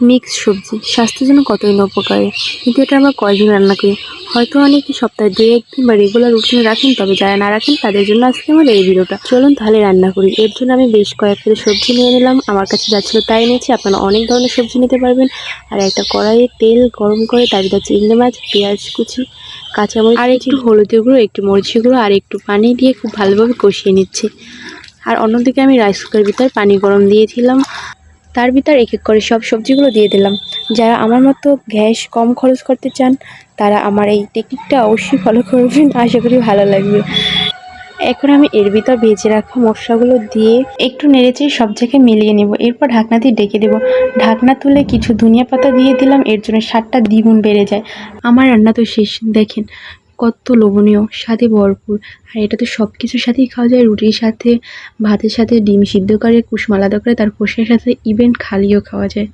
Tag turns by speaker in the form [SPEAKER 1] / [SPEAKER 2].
[SPEAKER 1] Mix সবজি স্বাস্থ্যের জন্য কতই না উপকারী, কিন্তু এটা আমরা কয়দিন রান্না করি? হয়তো অনেকে সপ্তাহে 2-1 দিন বা রেগুলার রুটিনে রাখেন, তবে যারা না রাখেন তাদের জন্য আজকে আমার এই ভিডিওটা। চলুন তাহলে রান্না করি। এর জন্য আমি বেশ কয়েক কেজি সবজি নিয়ে নিলাম। আমার কাছে যা ছিল তাই নিয়েছি, আপনারা অনেক ধরনের সবজি নিতে পারবেন। আর একটা কড়াইয়ে তেল গরম করে তার ভিতরে চিংড়ি মাছ, পেঁয়াজ কুচি, কাঁচামরিচ আর একটু হলুদের গুঁড়ো, একটু মরিচের গুঁড়ো আর একটু পানি দিয়ে খুব ভালোভাবে কষিয়ে নিচ্ছি। আর অন্যদিকে আমি রাইস কুকারের ভিতরে পানি গরম দিয়েছিলাম, তার ভিতর এক এক করে সব সবজিগুলো দিয়ে দিলাম। যারা আমার মতো গ্যাস কম খরচ করতে চান তারা আমার এই টেকনিকটা অবশ্যই ফলো করবেন, আশা করি ভালো লাগবে। এখন আমি এর ভিতর ভেজে রাখা মশলাগুলো দিয়ে একটু নেড়েচেড়ে সব জায়গায় মিলিয়ে নেব। এরপর ঢাকনা দিয়ে ডেকে দেবো। ঢাকনা তুলে কিছু ধনিয়া পাতা দিয়ে দিলাম, এর জন্য স্বাদটা দ্বিগুণ বেড়ে যায়। আমার রান্না তো শেষ, দেখেন কত লোভনীয়, স্বাদে ভরপুর। আর এটা তো সব কিছুর সাথেই খাওয়া যায়, রুটির সাথে, ভাতের সাথে, ডিম সিদ্ধ করে, কুসুম আলাদা করে তার খোসার সাথে, ইভেন খালিও খাওয়া যায়।